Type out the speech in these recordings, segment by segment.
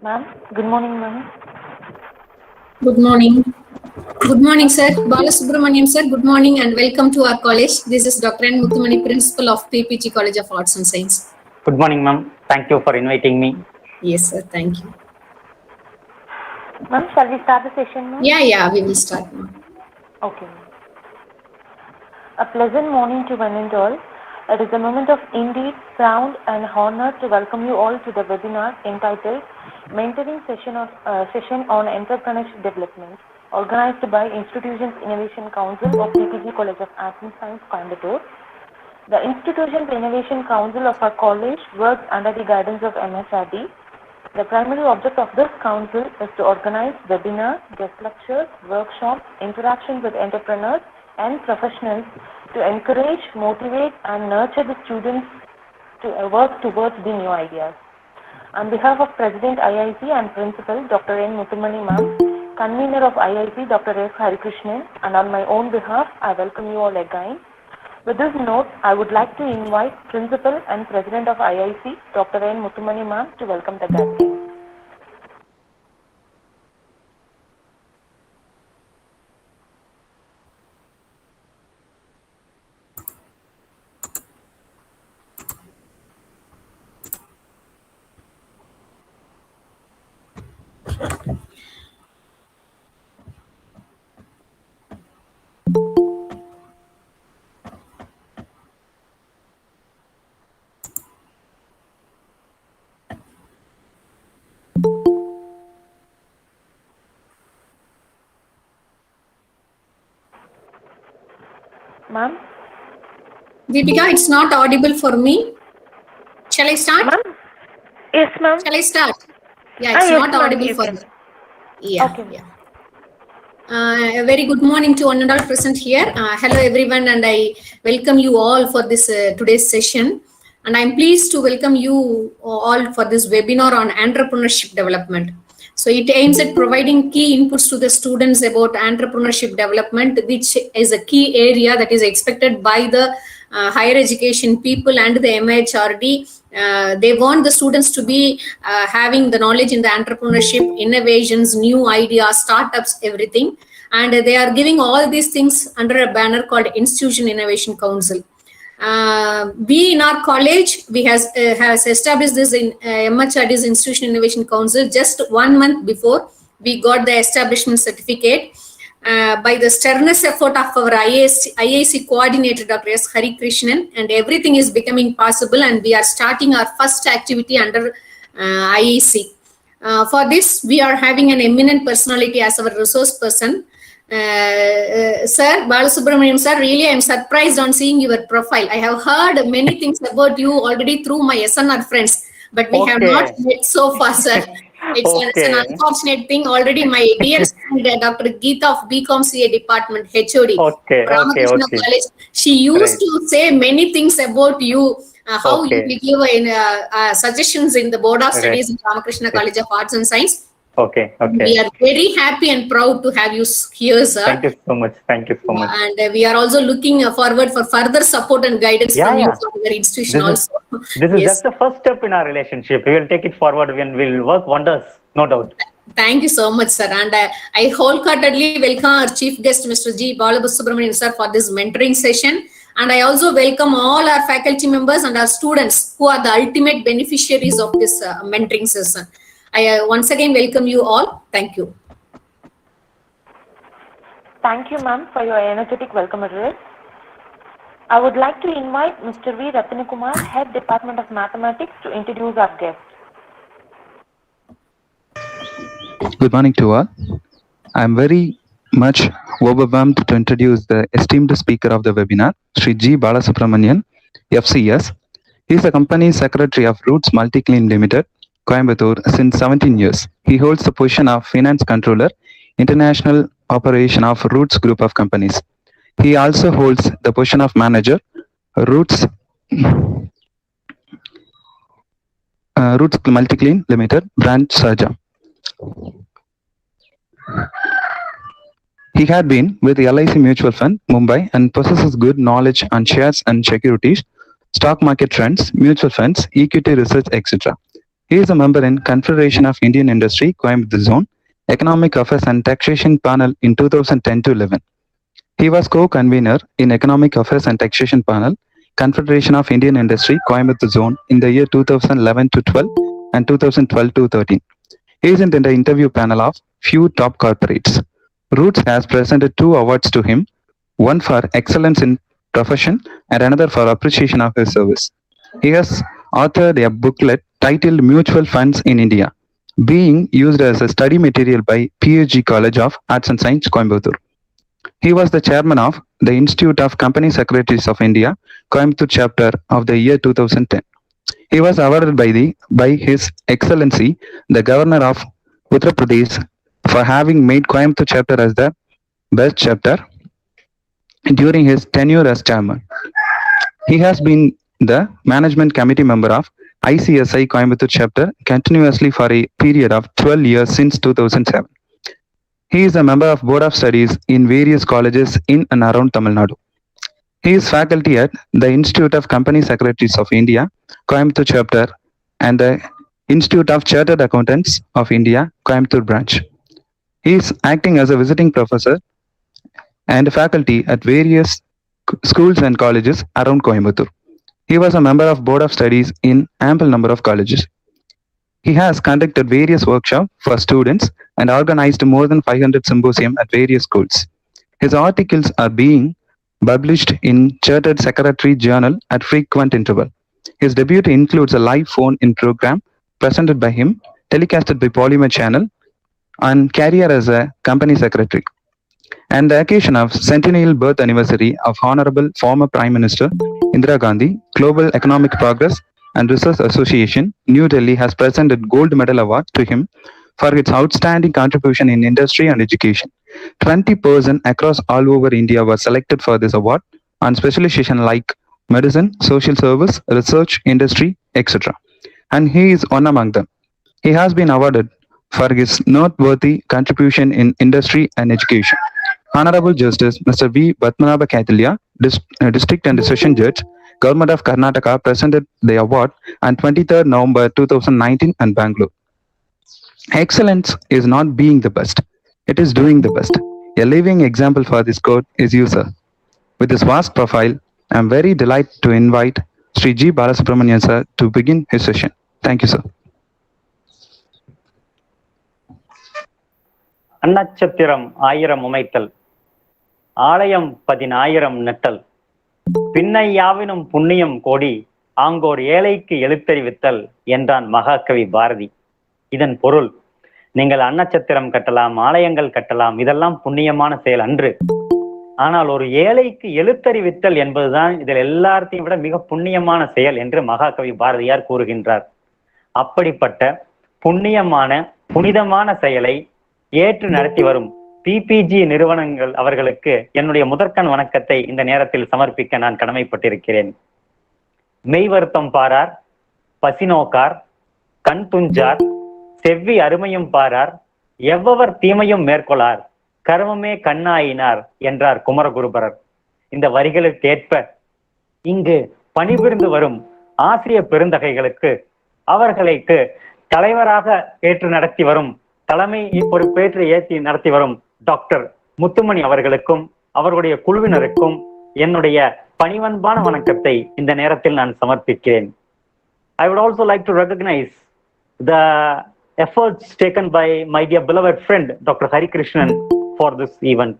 Ma'am, good morning, ma'am. Good morning. Good morning, sir. Balasubramaniam, sir. Good morning and welcome to our college. This is Dr. N. Muthamani, Principal of PPG College of Arts and Science. Good morning, ma'am. Thank you for inviting me. Yes, sir. Thank you. Ma'am, shall we start the session now? Yeah, we will start now. Okay. A pleasant morning to one and all. It is a moment of indeed proud and honor to welcome you all to the webinar entitled Mentoring Session on Entrepreneurship Development, organized by Institutions Innovation Council of PPG College of Arts and Science, Coimbatore. The Institutions Innovation Council of our college works under the guidance of MSRD. The primary object of this council is to organize webinars, guest lectures, workshops, interactions with entrepreneurs and professionals to encourage, motivate and nurture the students to work towards the new ideas. On behalf of President IIC and Principal Dr. N. Muthamani Ma'am, Convener of IIC Dr. S. Harikrishnan, and on my own behalf, I welcome you all again. With this note, I would like to invite Principal and President of IIC Dr. N. Muthamani Ma'am to welcome the gathering. Ma'am? Deepika, it's not audible for me. Shall I start? Ma'am? Yes, ma'am. Shall I start? Yeah, it's yes, not audible yes, for me. Yeah, okay. Yeah. A very good morning to one and all present here. Hello everyone, and I welcome you all for this today's session. And I'm pleased to welcome you all for this webinar on entrepreneurship development. So it aims at providing key inputs to the students about entrepreneurship development, which is a key area that is expected by the higher education people and the MHRD. They want the students to be having the knowledge in the entrepreneurship, innovations, new ideas, startups, everything. And they are giving all these things under a banner called Institution Innovation Council. We in our college, we has established this in MHRD's Institution Innovation Council just 1 month before we got the establishment certificate. By the sternest effort of our IAC coordinator, Dr. S. Harikrishnan, and everything is becoming possible, and we are starting our first activity under IAC. For this, we are having an eminent personality as our resource person. Sir, Balasubramaniam sir, really I am surprised on seeing your profile. I have heard many things about you already through my SNR friends, but we have not met so far, sir. It's an unfortunate thing. Already my dear friend, Dr. Geeta of BCom CA Department, HOD, Ramakrishna College, she used to say many things about you, how you will give suggestions in the Board of Studies in Ramakrishna College of Arts and Science. Okay. We are very happy and proud to have you here, sir. Thank you so much. And we are also looking forward for further support and guidance from you for your institution also. This is just the first step in our relationship. We will take it forward and we will work wonders, no doubt. Thank you so much, sir. And I wholeheartedly welcome our chief guest, Mr. G. Balasubramaniam, sir, for this mentoring session. And I also welcome all our faculty members and our students who are the ultimate beneficiaries of this mentoring session. I once again welcome you all. Thank you. Thank you, ma'am, for your energetic welcome address. I would like to invite Mr. V. Ratnakumar, Head Department of Mathematics, to introduce our guest. Good morning to all. I am very much overwhelmed to introduce the esteemed speaker of the webinar, Sri G. Balasubramanian, FCS. He is the company secretary of Roots Multiclean Limited, Coimbatore, since 17 years. He holds the position of Finance Controller, International Operation of Roots Group of Companies. He also holds the position of Manager, Roots Multiclean Limited, Branch Sarja. He had been with the LIC Mutual Fund, Mumbai, and possesses good knowledge on shares and securities, stock market trends, mutual funds, equity research, etc. He is a member in Confederation of Indian Industry, Coimbatore Zone, Economic Affairs and Taxation Panel in 2010 to 11. He was co-convener in Economic Affairs and Taxation Panel, Confederation of Indian Industry, Coimbatore Zone in the year 2011 to 12 and 2012 to 13. He is in the interview panel of few top corporates. Roots has presented 2 awards to him, one for excellence in profession and another for appreciation of his service. He has authored a booklet titled Mutual Funds in India, being used as a study material by PhD College of Arts and Science, Coimbatore. He was the chairman of the Institute of Company Secretaries of India, Coimbatore chapter of the year 2010. He was awarded by His Excellency, the Governor of Uttar Pradesh, for having made Coimbatore chapter as the best chapter during his tenure as chairman. He has been the management committee member of ICSI Coimbatore chapter continuously for a period of 12 years since 2007. He is a member of Board of Studies in various colleges in and around Tamil Nadu. He is faculty at the Institute of Company Secretaries of India, Coimbatore chapter, and the Institute of Chartered Accountants of India, Coimbatore branch. He is acting as a visiting professor and faculty at various schools and colleges around Coimbatore. He was a member of Board of Studies in ample number of colleges. He has conducted various workshops for students and organized more than 500 symposiums at various schools. His articles are being published in Chartered Secretary Journal at frequent interval. His debut includes a live phone-in program presented by him, telecasted by Polymer Channel, and career as a company secretary. And the occasion of centennial birth anniversary of Honorable former Prime Minister Indira Gandhi, Global Economic Progress and Research Association, New Delhi has presented Gold Medal Award to him for its outstanding contribution in industry and education. 20 persons across all over India were selected for this award on specialization like medicine, social service, research, industry, etc. And he is one among them. He has been awarded for his noteworthy contribution in industry and education. Honorable Justice Mr. V. Padmanabha Kaithilya, District and Session Judge, Government of Karnataka, presented the award on 23rd November 2019 in Bangalore. Excellence is not being the best, it is doing the best. A living example for this quote is you, sir. With this vast profile, I am very delighted to invite Sri G. Balasubramanian sir to begin his session. Thank you, sir. அன்னச்சத்திரம் 1000 உமைத்தல், ஆலயம் 10000 நெட்டல், பின்னை யாவினும் புண்ணியம் கோடி, anchor ஏழைக்கு எழுத்தறிவித்தல் என்றான் மகாகவி பாரதி. இதன் பொருள், நீங்கள் அன்னச்சத்திரம் கட்டலாம், ஆலயங்கள் கட்டலாம், இதெல்லாம் புண்ணியமான செயல் அன்று. ஆனால் ஒரு ஏழைக்கு எழுத்தறிவித்தல் என்பதுதான் இதில் எல்லாத்தையும் விட மிக புண்ணியமான செயல் என்று மகாகவி பாரதியார் கூறுகின்றார். அப்படிப்பட்ட புண்ணியமான புனிதமான செயலை ஏற்று நடத்தி வரும் பிபிஜி நிறுவனங்கள் அவர்களுக்கு என்னுடைய முதற்கண் வணக்கத்தை இந்த நேரத்தில் சமர்ப்பிக்க நான் கடமைப்பட்டிருக்கிறேன். மெய் வருத்தம் பாரார், பசி நோக்கார், கண் துஞ்சார், செவ்வி அருமையும் பாரார், எவ்வவர் தீமையும் மேற்கொள்ளார், கர்மமே கண்ணாயினார் என்றார் குமரகுருபரர். இந்த வரிகளுக்கு ஏற்ப இங்கு பணிபுரிந்து வரும் ஆசிரிய பெருந்தகைகளுக்கு, அவர்களுக்கு தலைவராக ஏற்று நடத்தி வரும், தலைமை பொறுப்பேற்று ஏற்றி நடத்தி வரும் டாக்டர் முத்துமணி அவர்களுக்கும் அவர்களுடைய குழுவினருக்கும் என்னுடைய பணிவன்பான வணக்கத்தை இந்த நேரத்தில் நான் சமர்ப்பிக்கிறேன். I would also like to recognize the efforts taken by my dear beloved friend Dr. Hari Krishnan for this event.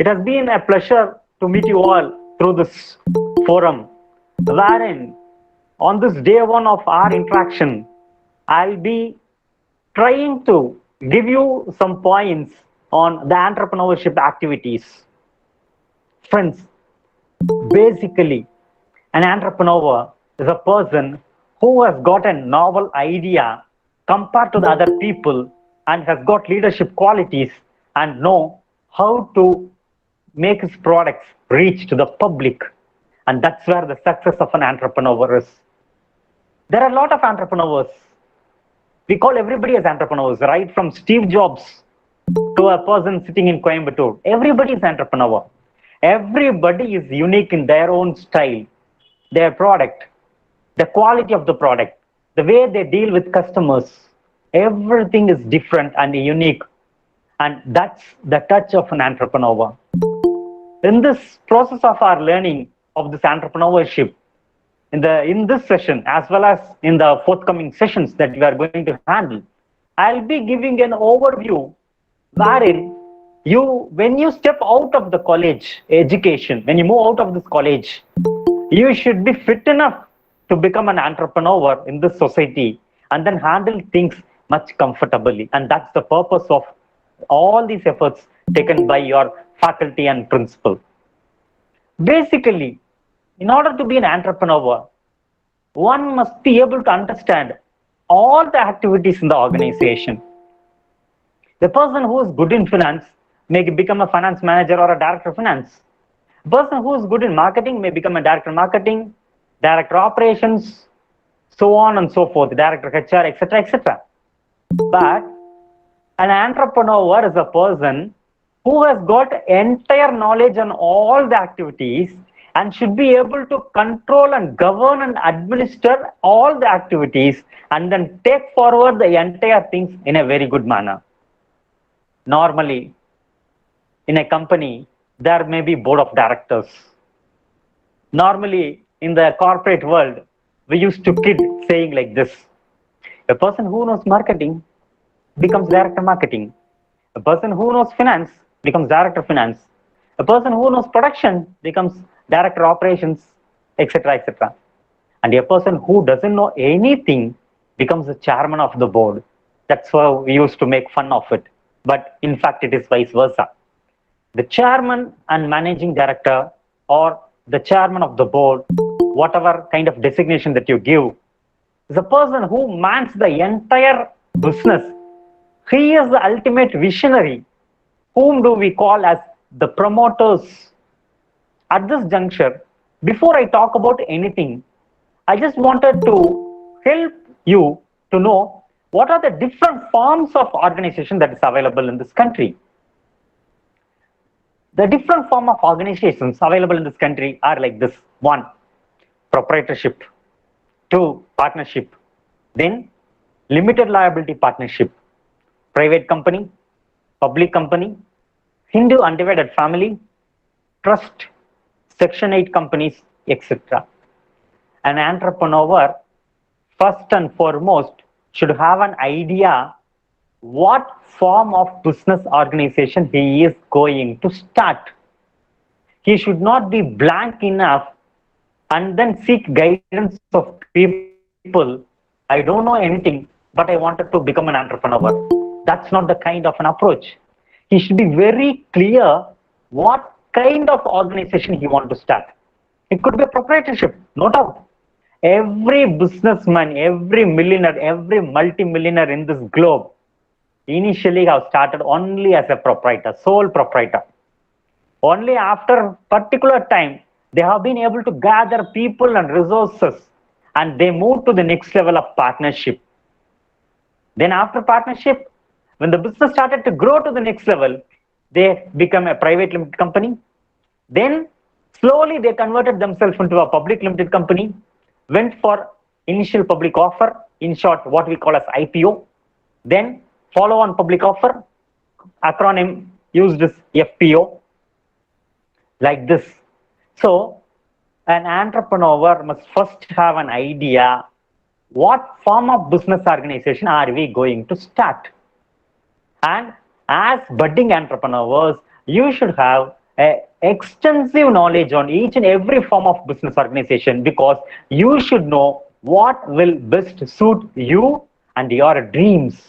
It has been a pleasure to meet you all through this forum, wherein on this day one of our interaction, I'll be trying to give you some points on the entrepreneurship activities. Friends, basically, an entrepreneur is a person who has got a novel idea compared to the other people and has got leadership qualities and know how to make his products reach to the public. And that's where the success of an entrepreneur is. There are a lot of entrepreneurs. We call everybody as entrepreneurs, right? From Steve Jobs to a person sitting in Coimbatore. Everybody is entrepreneur. Everybody is unique in their own style, their product, the quality of the product, the way they deal with customers. Everything is different and unique. And that's the touch of an entrepreneur. In this process of our learning of this entrepreneurship, in this session, as well as in the forthcoming sessions that we are going to handle, I'll be giving an overview wherein when you step out of the college education, when you move out of this college, you should be fit enough to become an entrepreneur in this society and then handle things much comfortably. And that's the purpose of all these efforts taken by your faculty and principal. Basically, in order to be an entrepreneur, one must be able to understand all the activities in the organization. The person who is good in finance may become a finance manager or a director of finance. The person who is good in marketing may become a director of marketing, director of operations, so on and so forth, director of HR, etc., etc. But an entrepreneur is a person who has got entire knowledge on all the activities and should be able to control and govern and administer all the activities and then take forward the entire things in a very good manner. Normally, in a company, there may be board of directors. Normally, in the corporate world, we used to kid saying like this: a person who knows marketing becomes director of marketing. A person who knows finance becomes director of finance. A person who knows production becomes director of operations, etc., etc. And a person who doesn't know anything becomes the chairman of the board. That's why we used to make fun of it. But in fact, it is vice versa. The chairman and managing director, or the chairman of the board, whatever kind of designation that you give, is a person who mans the entire business. He is the ultimate visionary. Whom do we call as the promoters? At this juncture, before I talk about anything, I just wanted to help you to know what are the different forms of organization that is available in this country. The different form of organizations available in this country are like this: 1, proprietorship; 2, partnership; then limited liability partnership; private company; public company; Hindu undivided family; trust; Section 8 companies, etc. An entrepreneur, first and foremost, should have an idea what form of business organization he is going to start. He should not be blank enough and then seek guidance of people. I don't know anything, but I wanted to become an entrepreneur. That's not the kind of an approach. He should be very clear what kind of organization he wants to start. It could be a proprietorship, no doubt. Every businessman, every millionaire, every multi-millionaire in this globe initially have started only as a proprietor, sole proprietor. Only after particular time, they have been able to gather people and resources, and they move to the next level of partnership. Then after partnership, when the business started to grow to the next level, they become a private limited company. Then slowly they converted themselves into a public limited company, went for initial public offer, in short, what we call as IPO. Then follow on public offer, acronym used as FPO, like this. So an entrepreneur must first have an idea what form of business organization are we going to start. And as budding entrepreneurs, you should have extensive knowledge on each and every form of business organization, because you should know what will best suit you and your dreams.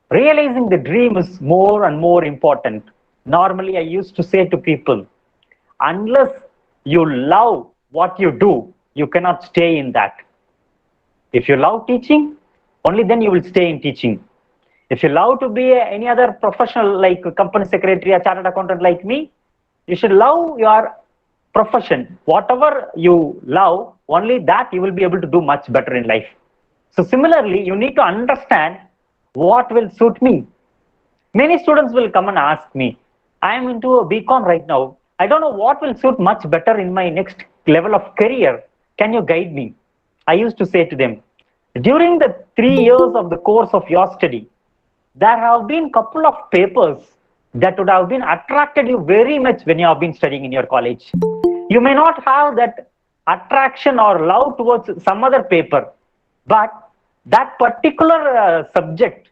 Realizing the dream is more and more important. Normally, I used to say to people, unless you love what you do, you cannot stay in that. If you love teaching, only then you will stay in teaching. If you love to be any other professional like a company secretary, a chartered accountant like me, you should love your profession. Whatever you love, only that you will be able to do much better in life. So similarly, you need to understand what will suit me. Many students will come and ask me, I am into a BCom right now. I don't know what will suit much better in my next level of career. Can you guide me? I used to say to them, During the 3 years of the course of your study, there have been couple of papers that would have been attracted you very much when you have been studying in your college. You may not have that attraction or love towards some other paper, but that particular subject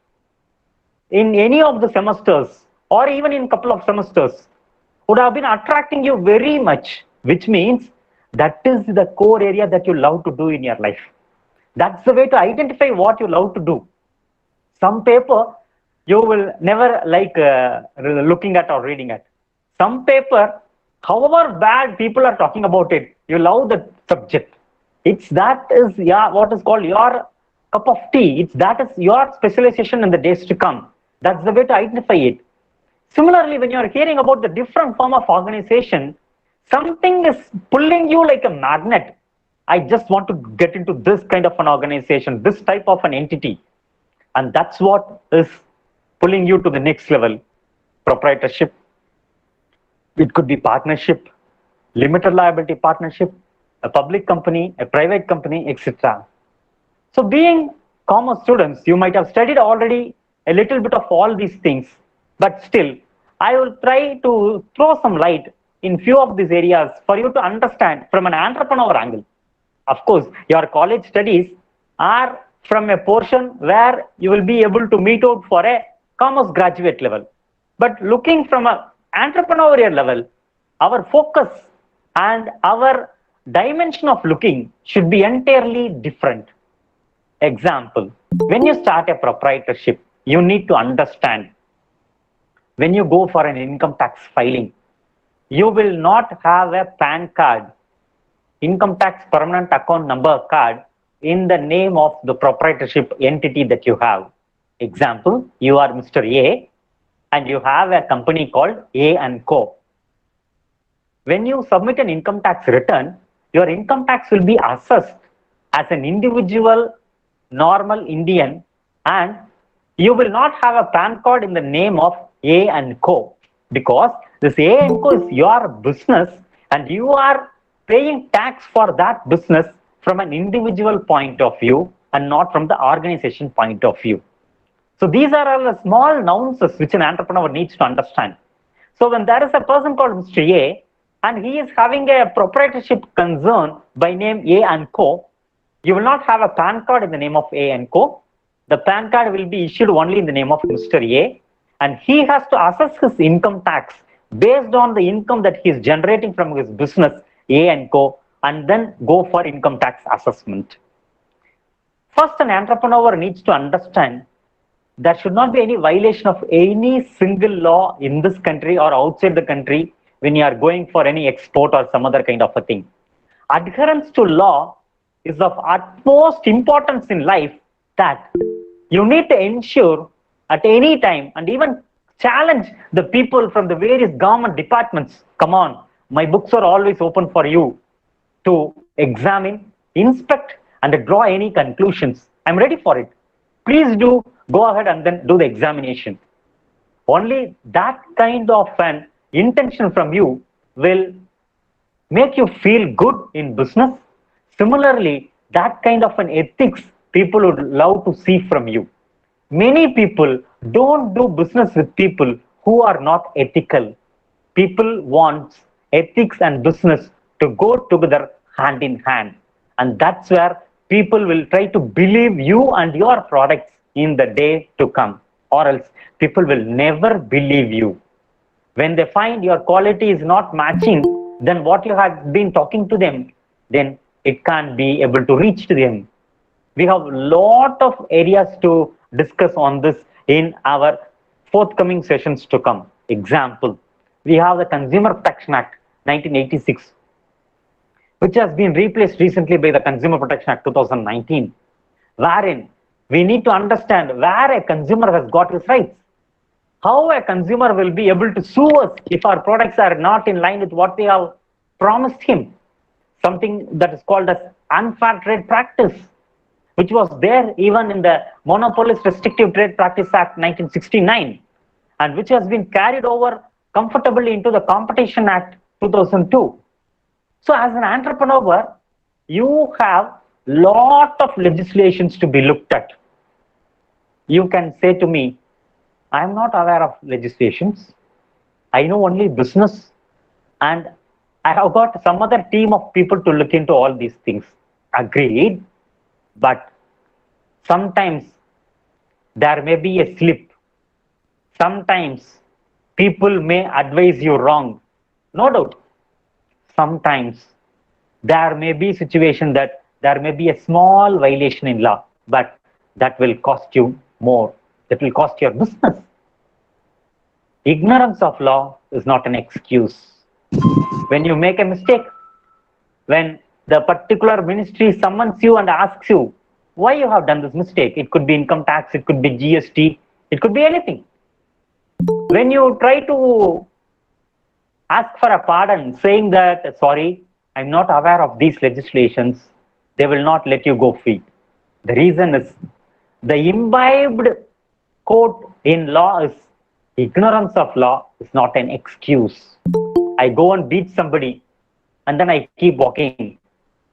in any of the semesters or even in couple of semesters would have been attracting you very much, which means that is the core area that you love to do in your life. That's the way to identify what you love to do. Some paper you will never like looking at or reading at. Some paper, however bad people are talking about it, you love the subject. It's that is what is called your cup of tea. It's that is your specialization in the days to come. That's the way to identify it. Similarly, when you're hearing about the different form of organization, something is pulling you like a magnet. I just want to get into this kind of an organization, this type of an entity. And that's what is pulling you to the next level. Proprietorship. It could be partnership, limited liability partnership, a public company, a private company, etc. So being commerce students, you might have studied already a little bit of all these things, but still, I will try to throw some light in few of these areas for you to understand from an entrepreneur angle. Of course, your college studies are from a portion where you will be able to meet out for a commerce graduate level. But looking from an entrepreneurial level, our focus and our dimension of looking should be entirely different. Example, when you start a proprietorship, you need to understand when you go for an income tax filing, you will not have a PAN card, income tax permanent account number card, in the name of the proprietorship entity that you have. Example, you are Mr. A and you have a company called A and Co. When you submit an income tax return, your income tax will be assessed as an individual normal Indian, and you will not have a PAN card in the name of A and Co. because this A and Co is your business and you are paying tax for that business from an individual point of view and not from the organization point of view. So these are all the small nuances which an entrepreneur needs to understand. So when there is a person called Mr. A and he is having a proprietorship concern by name A and Co, you will not have a PAN card in the name of A and Co. The PAN card will be issued only in the name of Mr. A, and he has to assess his income tax based on the income that he is generating from his business A and Co, and then go for income tax assessment. First, an entrepreneur needs to understand there should not be any violation of any single law in this country or outside the country when you are going for any export or some other kind of a thing. Adherence to law is of utmost importance in life, that you need to ensure at any time and even challenge the people from the various government departments. Come on, my books are always open for you to examine, inspect, and draw any conclusions. I'm ready for it. Please do go ahead and then do the examination. Only that kind of an intention from you will make you feel good in business. Similarly, that kind of an ethics people would love to see from you. Many people don't do business with people who are not ethical. People want ethics and business to go together hand in hand. And that's where people will try to believe you and your products in the day to come, or else people will never believe you. When they find your quality is not matching then what you have been talking to them, then it can't be able to reach to them. We have a lot of areas to discuss on this in our forthcoming sessions to come. Example, we have the Consumer Protection Act 1986, which has been replaced recently by the Consumer Protection Act 2019, wherein we need to understand where a consumer has got his rights. How a consumer will be able to sue us if our products are not in line with what we have promised him. Something that is called as unfair trade practice, which was there even in the Monopolist Restrictive Trade Practice Act 1969, and which has been carried over comfortably into the Competition Act 2002. So as an entrepreneur, you have lot of legislations to be looked at. You can say to me, I am not aware of legislations. I know only business, and I have got some other team of people to look into all these things. Agreed, but sometimes there may be a slip. Sometimes people may advise you wrong. No doubt. Sometimes there may be a situation that there may be a small violation in law, but that will cost you more. That will cost your business. Ignorance of law is not an excuse. When you make a mistake, when the particular ministry summons you and asks you why you have done this mistake, it could be income tax, it could be GST, it could be anything. When you try to ask for a pardon, saying that, sorry, I'm not aware of these legislations, they will not let you go free. The reason is the imbibed quote in law is ignorance of law is not an excuse. I go and beat somebody and then I keep walking.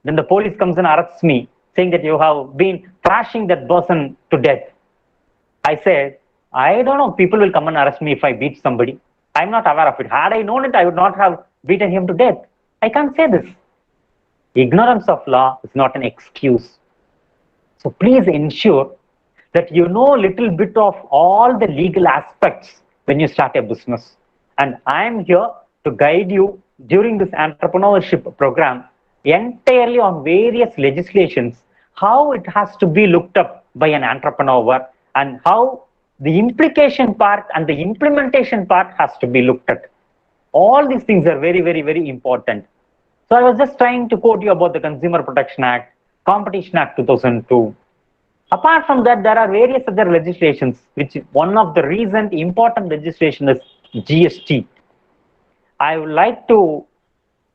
Then the police comes and arrests me, saying that you have been thrashing that person to death. I said, I don't know, people will come and arrest me if I beat somebody. I'm not aware of it. Had I known it, I would not have beaten him to death. I can't say this. Ignorance of law is not an excuse. So please ensure that you know a little bit of all the legal aspects when you start a business. And I'm here to guide you during this entrepreneurship program entirely on various legislations, how it has to be looked up by an entrepreneur, and how the implication part and the implementation part has to be looked at. All these things are very, very, very important. So I was just trying to quote you about the Consumer Protection Act, Competition Act 2002. Apart from that, there are various other legislations, which one of the recent important legislation is GST. I would like to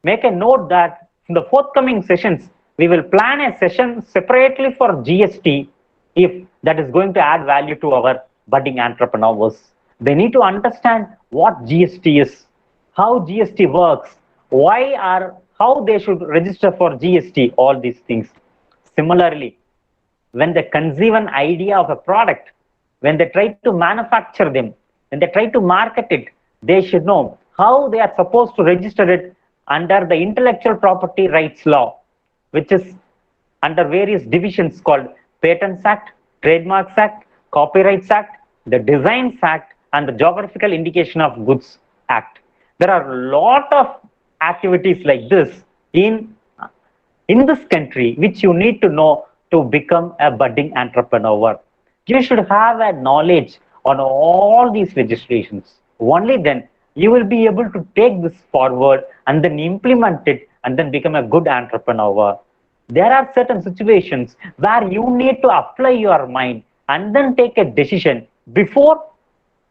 make a note that in the forthcoming sessions, we will plan a session separately for GST if that is going to add value to our budding entrepreneurs. They need to understand what GST is, how GST works, how they should register for GST, all these things. Similarly, when they conceive an idea of a product, when they try to manufacture them, when they try to market it, they should know how they are supposed to register it under the intellectual property rights law, which is under various divisions called Patents Act, Trademarks Act, Copyrights Act, the Designs Act, and the Geographical Indication of Goods Act. There are a lot of activities like this in this country which you need to know to become a budding entrepreneur. You should have a knowledge on all these legislations. Only then you will be able to take this forward and then implement it and then become a good entrepreneur. There are certain situations where you need to apply your mind and then take a decision before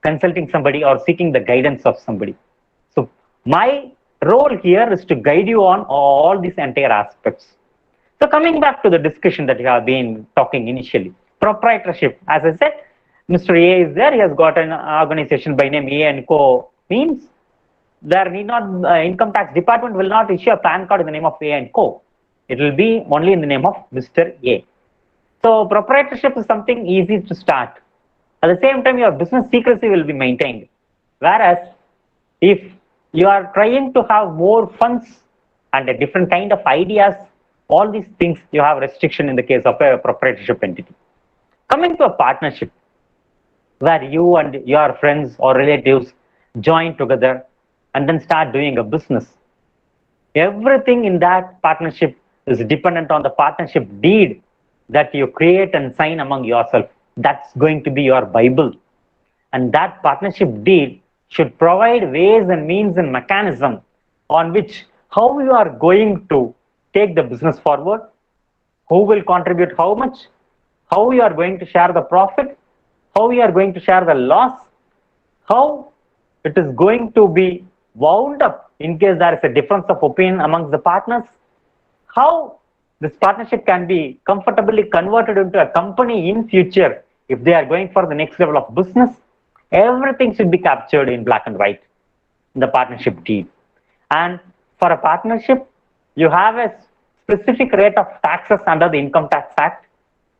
consulting somebody or seeking the guidance of somebody. So my role here is to guide you on all these entire aspects. So coming back to the discussion that you have been talking initially, proprietorship, as I said, Mr. A is there, he has got an organization by name A & Co. means there need not, income tax department will not issue a PAN card in the name of A & Co. It will be only in the name of Mr. A. So proprietorship is something easy to start. At the same time, your business secrecy will be maintained. Whereas if you are trying to have more funds and a different kind of ideas, all these things you have restriction in the case of a proprietorship entity. Coming to a partnership, where you and your friends or relatives join together and then start doing a business. Everything in that partnership is dependent on the partnership deed that you create and sign among yourself. That's going to be your Bible. And that partnership deed should provide ways and means and mechanism on which how you are going to take the business forward, who will contribute how much, how you are going to share the profit, how you are going to share the loss, how it is going to be wound up in case there is a difference of opinion amongst the partners, how this partnership can be comfortably converted into a company in future if they are going for the next level of business. Everything should be captured in black and white in the partnership deed. And for a partnership, you have a specific rate of taxes under the Income Tax Act,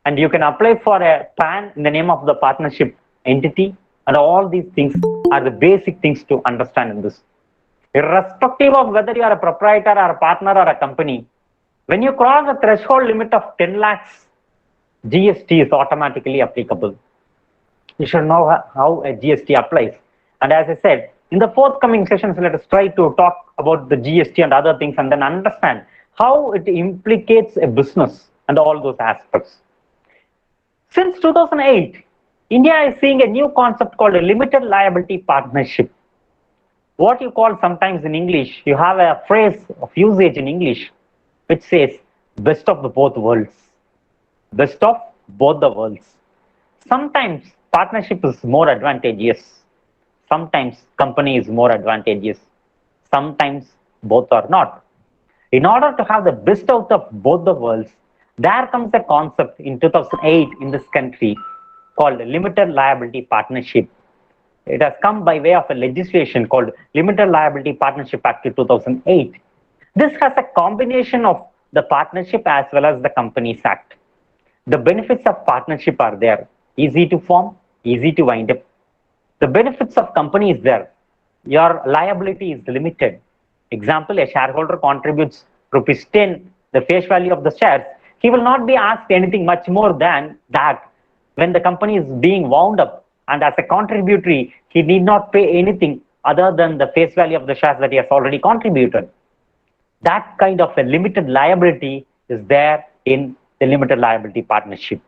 and you can apply for a PAN in the name of the partnership entity, and all these things are the basic things to understand in this. Irrespective of whether you are a proprietor or a partner or a company, when you cross the threshold limit of 10 lakhs, GST is automatically applicable. You should know how a GST applies. And as I said, in the forthcoming sessions, let us try to talk about the GST and other things and then understand how it implicates a business and all those aspects. Since 2008, India is seeing a new concept called a limited liability partnership. What you call sometimes in English, you have a phrase of usage in English which says best of the both worlds. Best of both the worlds. Sometimes partnership is more advantageous. Sometimes company is more advantageous. Sometimes both are not. In order to have the best out of both the worlds, there comes a concept in 2008 in this country called limited liability partnership. It has come by way of a legislation called Limited Liability Partnership Act 2008. This has a combination of the partnership as well as the Companies Act. The benefits of partnership are there. Easy to form, easy to wind up. The benefits of company is there. Your liability is limited. Example, a shareholder contributes ₹10, the face value of the shares. He will not be asked anything much more than that. When the company is being wound up and as a contributory, he need not pay anything other than the face value of the shares that he has already contributed. That kind of a limited liability is there in the limited liability partnership.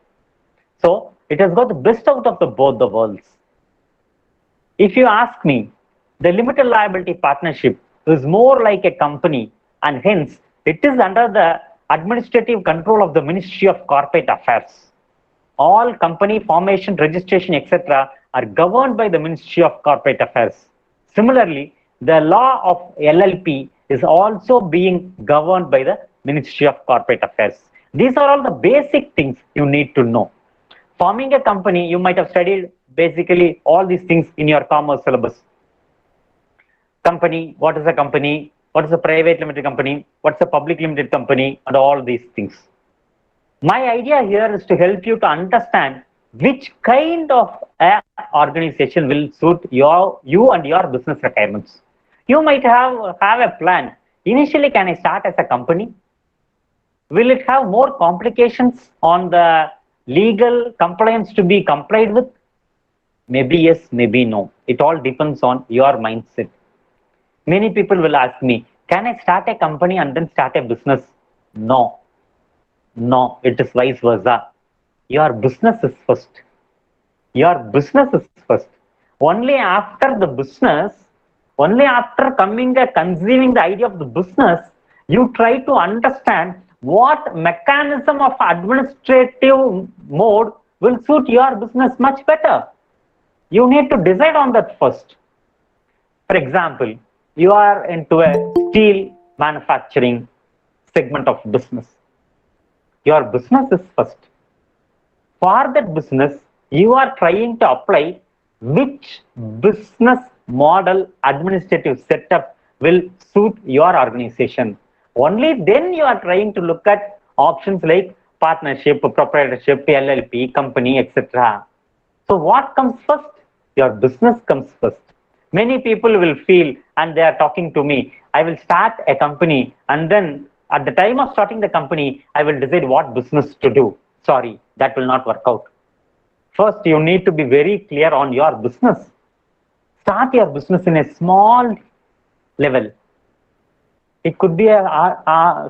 So it has got the best out of both the worlds. If you ask me, the limited liability partnership is more like a company, and hence it is under the administrative control of the Ministry of Corporate Affairs. All company formation, registration, etc. are governed by the Ministry of Corporate Affairs. Similarly, the law of LLP is also being governed by the Ministry of Corporate Affairs. These are all the basic things you need to know. Forming a company, you might have studied basically all these things in your commerce syllabus. Company, what is a company? What is a private limited company? What's a public limited company? And all these things. My idea here is to help you to understand which kind of organization will suit you and your business requirements. You might have a plan. Initially, can I start as a company? Will it have more complications on the legal compliance to be complied with? Maybe yes, maybe no. It all depends on your mindset. Many people will ask me, can I start a company and then start a business? No. No, it is vice versa. Your business is first. Your business is first. Only after the business, only after conceiving the idea of the business, you try to understand what mechanism of administrative mode will suit your business much better. You need to decide on that first. For example, you are into a steel manufacturing segment of business. Your business is first. For that business, you are trying to apply which business model administrative setup will suit your organization. Only then you are trying to look at options like partnership, proprietorship, LLP, company, etc. So what comes first? Your business comes first. Many people will feel, and they are talking to me, I will start a company and then at the time of starting the company, I will decide what business to do. Sorry, that will not work out. First, you need to be very clear on your business. Start your business in a small level. It could be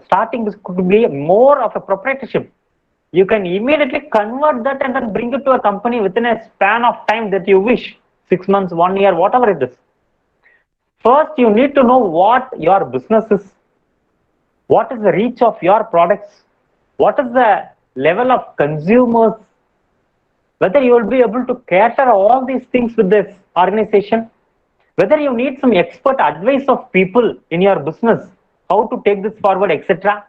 starting could be more of a proprietorship. You can immediately convert that and then bring it to a company within a span of time that you wish. 6 months, 1 year, whatever it is. First, you need to know what your business is. What is the reach of your products? What is the level of consumers? Whether you will be able to cater all these things with this organization. Whether you need some expert advice of people in your business, how to take this forward, etc.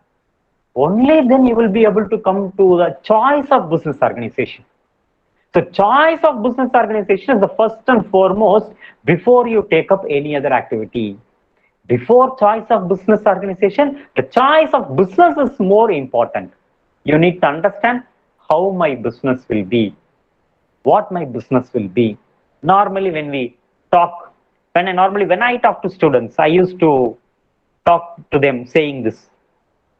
Only then you will be able to come to the choice of business organization. So choice of business organization is the first and foremost before you take up any other activity. Before choice of business organization, the choice of business is more important. You need to understand how my business will be, what my business will be. Normally, when I talk to students, I used to talk to them saying this: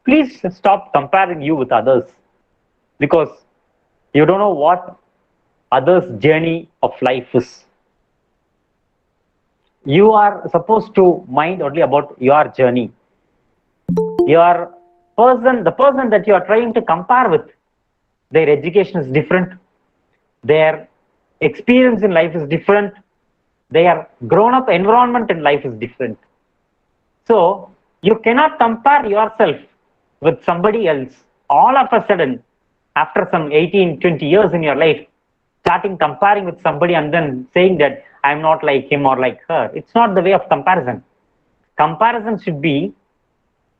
please stop comparing you with others, because you don't know what others' journey of life is. You are supposed to mind only about your journey. The person that you are trying to compare with, their education is different, their experience in life is different, their grown up environment in life is different. So you cannot compare yourself with somebody else all of a sudden after some 18, 20 years in your life, starting comparing with somebody and then saying that I'm not like him or like her. It's not the way of comparison. Comparison should be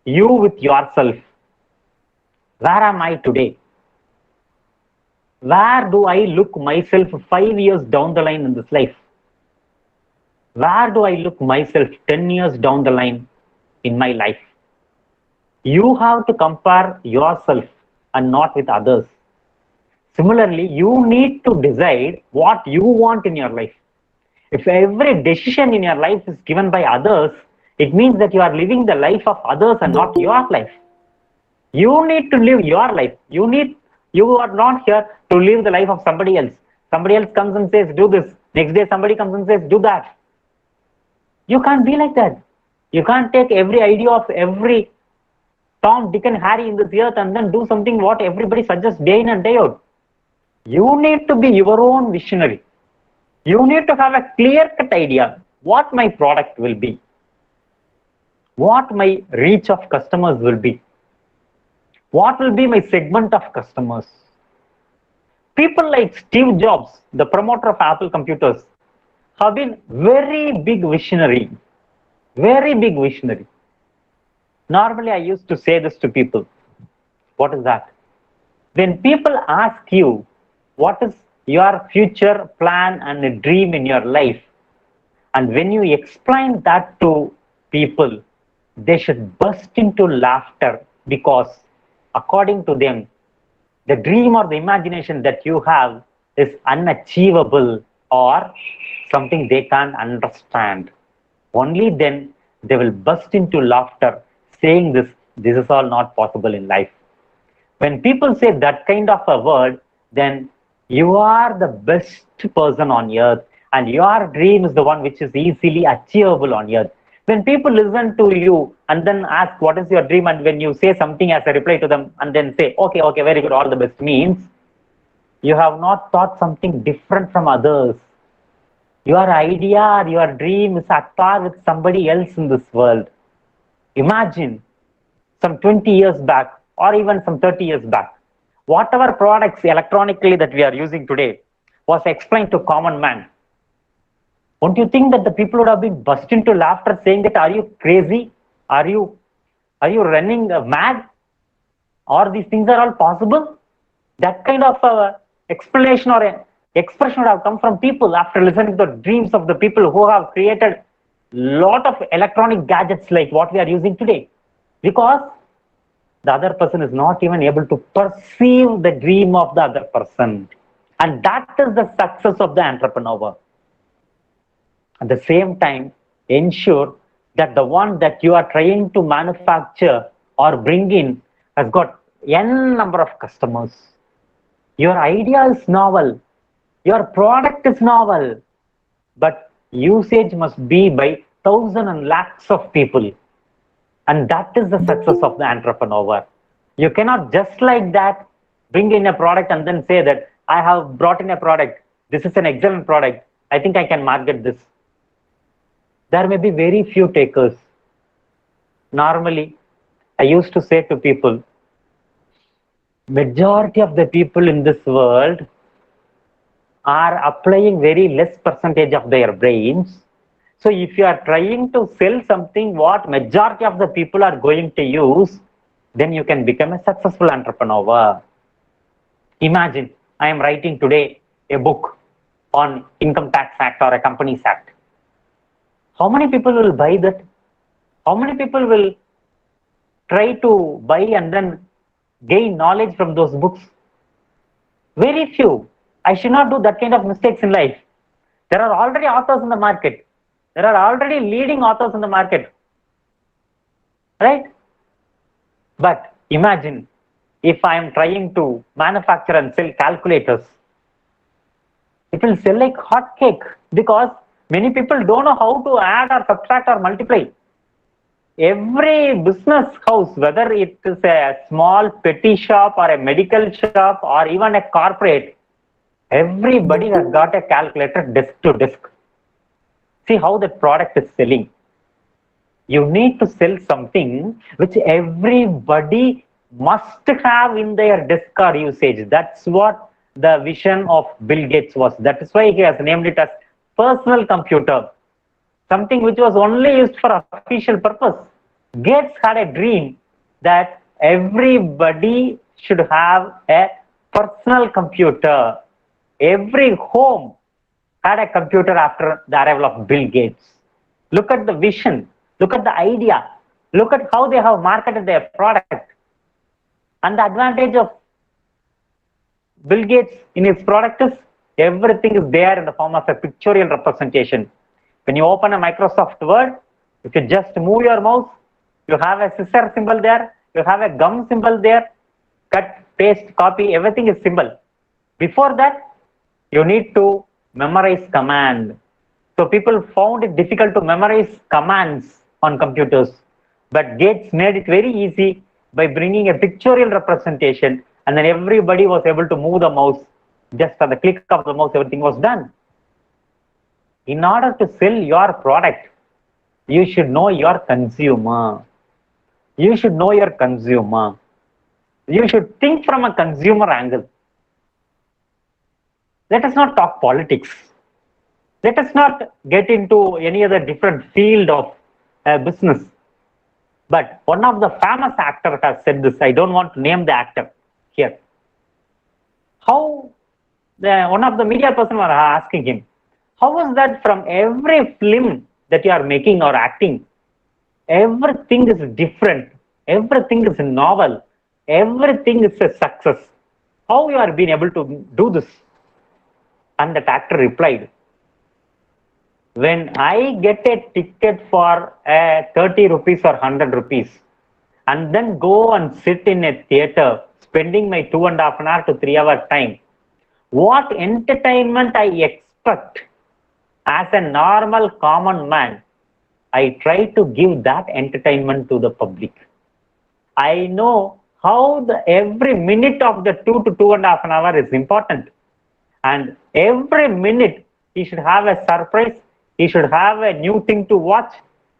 you with yourself. Where am I today? Where do I look myself 5 years down the line in this life? Where do I look myself 10 years down the line in my life? You have to compare yourself and not with others. Similarly, you need to decide what you want in your life. If every decision in your life is given by others, it means that you are living the life of others and not your life. You need to live your life. You are not here to live the life of somebody else. Somebody else comes and says, do this. Next day, somebody comes and says, do that. You can't be like that. You can't take every idea of every Tom, Dick, and Harry in this earth and then do something what everybody suggests day in and day out. You need to be your own visionary. You need to have a clear-cut idea what my product will be, what my reach of customers will be, what will be my segment of customers. People like Steve Jobs, the promoter of Apple computers, have been very big visionary. Very big visionary. Normally, I used to say this to people. What is that? When people ask you, what is your future plan and dream in your life? And when you explain that to people, they should burst into laughter, because according to them, the dream or the imagination that you have is unachievable or something they can't understand. Only then they will burst into laughter, saying this is all not possible in life. When people say that kind of a word, then you are the best person on earth, and your dream is the one which is easily achievable on earth. When people listen to you and then ask what is your dream, and when you say something as a reply to them and then say, okay, very good, all the best, means you have not thought something different from others. Your idea or your dream is at par with somebody else in this world. Imagine some 20 years back or even some 30 years back, whatever products electronically that we are using today was explained to common man. Don't you think that the people would have been burst into laughter, saying that, are you crazy? Are you running mad? Or these things are all possible? That kind of explanation or expression would have come from people after listening to the dreams of the people who have created lot of electronic gadgets like what we are using today. Because the other person is not even able to perceive the dream of the other person. And that is the success of the entrepreneur. At the same time, ensure that the one that you are trying to manufacture or bring in has got n number of customers. Your idea is novel. Your product is novel. But usage must be by thousands and lakhs of people. And that is the success of the entrepreneur. You cannot just like that bring in a product and then say that I have brought in a product. This is an excellent product. I think I can market this. There may be very few takers. Normally, I used to say to people, majority of the people in this world are applying very less percentage of their brains. So if you are trying to sell something what majority of the people are going to use, then you can become a successful entrepreneur. Imagine, I am writing today a book on Income Tax Act or a Companies Act. How many people will buy that? How many people will try to buy and then gain knowledge from those books? Very few. I should not do that kind of mistakes in life. There are already authors in the market. There are already leading authors in the market. Right? But imagine if I am trying to manufacture and sell calculators. It will sell like hot cake because many people don't know how to add or subtract or multiply. Every business house, whether it is a small petty shop or a medical shop or even a corporate, everybody has got a calculator desk to desk. See how the product is selling. You need to sell something which everybody must have in their desk or usage. That's what the vision of Bill Gates was. That is why he has named it as personal computer. Something which was only used for official purpose. Gates had a dream that everybody should have a personal computer. Every home had a computer after the arrival of Bill Gates. Look at the vision. Look at the idea. Look at how they have marketed their product. And the advantage of Bill Gates in his product is everything is there in the form of a pictorial representation. When you open a Microsoft Word, if you just move your mouse, you have a scissor symbol there, you have a gum symbol there, cut, paste, copy, everything is symbol. Before that, you need to memorize command. So people found it difficult to memorize commands on computers. But Gates made it very easy by bringing a pictorial representation, and then everybody was able to move the mouse. Just at the click of the mouse, everything was done. In order to sell your product, you should know your consumer. You should know your consumer. You should think from a consumer angle. Let us not talk politics. Let us not get into any other different field of business. But one of the famous actors has said this. I don't want to name the actor here. One of the media person was asking him, how is that from every film that you are making or acting, everything is different, everything is novel, everything is a success. How you are being able to do this? And that actor replied, when I get a ticket for 30 rupees or 100 rupees and then go and sit in a theater, spending my 2.5 hour to 3 hour time, what entertainment I expect as a normal common man, I try to give that entertainment to the public. I know how every minute of the 2 to 2.5 hour is important. And every minute he should have a surprise. He should have a new thing to watch.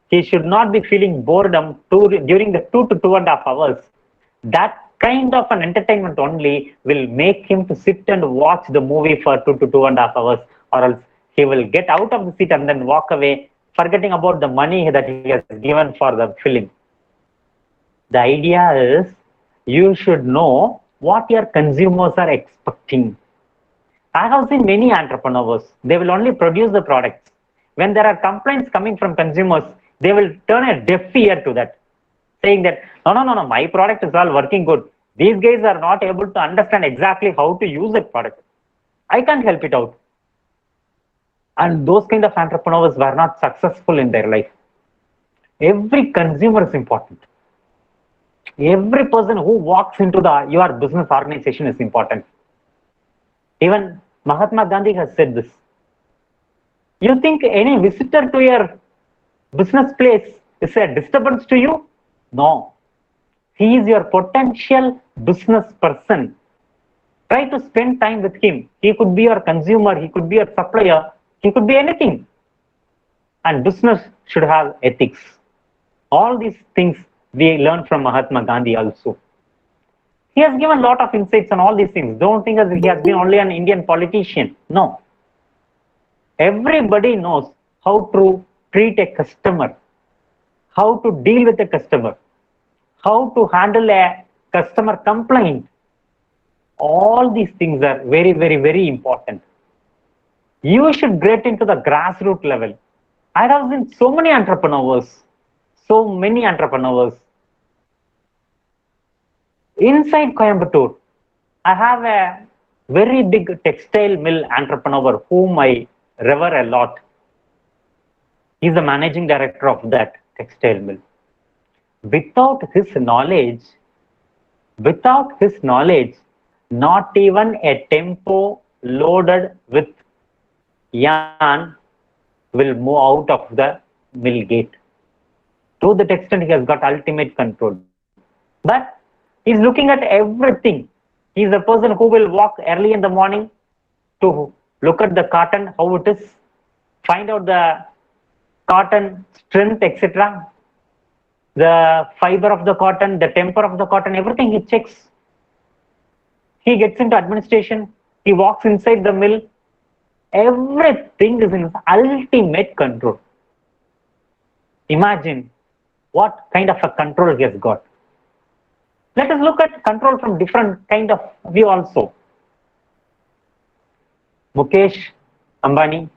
He should not be feeling boredom during the 2 to 2.5 hours. That kind of an entertainment only will make him to sit and watch the movie for 2 to 2.5 hours, or else he will get out of the seat and then walk away, forgetting about the money that he has given for the film. The idea is you should know what your consumers are expecting. I have seen many entrepreneurs, they will only produce the products. When there are complaints coming from consumers, they will turn a deaf ear to that, saying that, no, my product is all working good. These guys are not able to understand exactly how to use that product. I can't help it out. And those kind of entrepreneurs were not successful in their life. Every consumer is important. Every person who walks into your business organization is important. Even Mahatma Gandhi has said this. You think any visitor to your business place is a disturbance to you? No. He is your potential business person. Try to spend time with him. He could be your consumer, he could be your supplier, he could be anything. And business should have ethics. All these things we learn from Mahatma Gandhi also. He has given a lot of insights on all these things. Don't think that he has been only an Indian politician. No. Everybody knows how to treat a customer, how to deal with a customer, how to handle a customer complaint. All these things are very, very, very important. You should get into the grassroots level. I have seen so many entrepreneurs, So many entrepreneurs. Inside Coimbatore, I have a very big textile mill entrepreneur whom I revere a lot. He's the managing director of that textile mill. Without his knowledge, not even a tempo loaded with yarn will move out of the mill gate. To that extent, he has got ultimate control. But he's looking at everything. He's a person who will walk early in the morning to look at the cotton, how it is, find out the cotton strength, etc. The fiber of the cotton, the temper of the cotton, everything he checks. He gets into administration. He walks inside the mill. Everything is in his ultimate control. Imagine what kind of a control he has got. Let us look at control from different kind of view also. Mukesh Ambani,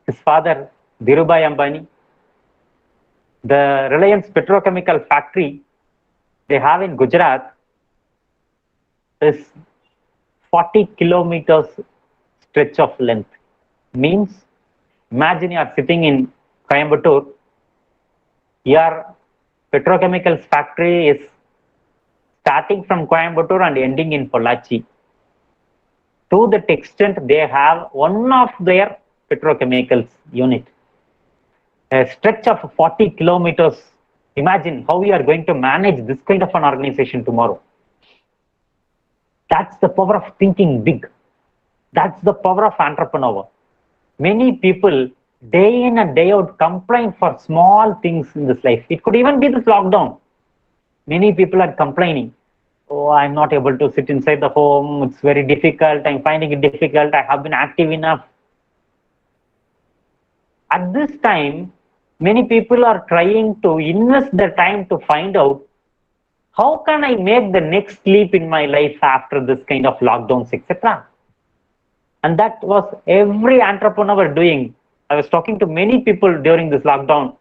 his father Dhirubhai Ambani, the Reliance petrochemical factory they have in Gujarat is 40 kilometers stretch of length. Means, imagine you are sitting in Coimbatore, your petrochemicals factory is starting from Coimbatore and ending in Pollachi. To that extent, they have one of their petrochemicals unit. A stretch of 40 kilometers. Imagine how we are going to manage this kind of an organization tomorrow. That's the power of thinking big. That's the power of entrepreneur. Many people day in and day out complain for small things in this life. It could even be this lockdown. Many people are complaining. Oh, I'm not able to sit inside the home. It's very difficult. I'm finding it difficult. I have been active enough. At this time, many people are trying to invest their time to find out how can I make the next leap in my life after this kind of lockdowns, etc. And that was every entrepreneur doing. I was talking to many people during this lockdown.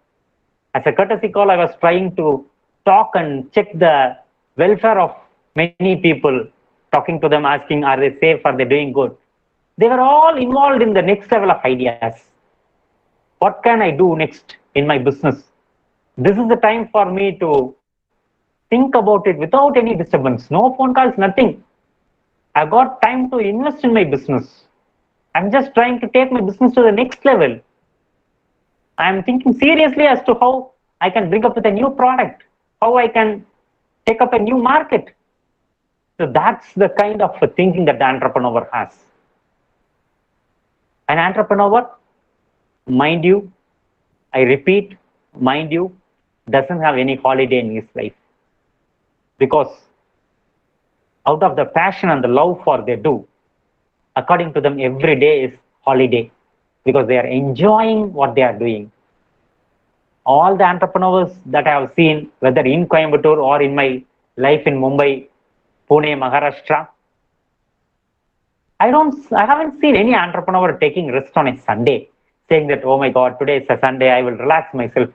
As a courtesy call, I was trying to talk and check the welfare of many people, talking to them, asking, are they safe? Are they doing good? They were all involved in the next level of ideas. What can I do next in my business? This is the time for me to think about it without any disturbance. No phone calls, nothing. I got time to invest in my business. I'm just trying to take my business to the next level. I'm thinking seriously as to how I can bring up with a new product, how I can take up a new market. So that's the kind of thinking that the entrepreneur has. An entrepreneur, mind you, I repeat, mind you, doesn't have any holiday in his life. Because out of the passion and the love for they do, according to them, every day is holiday because they are enjoying what they are doing. All the entrepreneurs that I have seen, whether in Coimbatore or in my life in Mumbai, Pune, Maharashtra, I haven't seen any entrepreneur taking rest on a Sunday, saying that, oh my God, today is a Sunday, I will relax myself.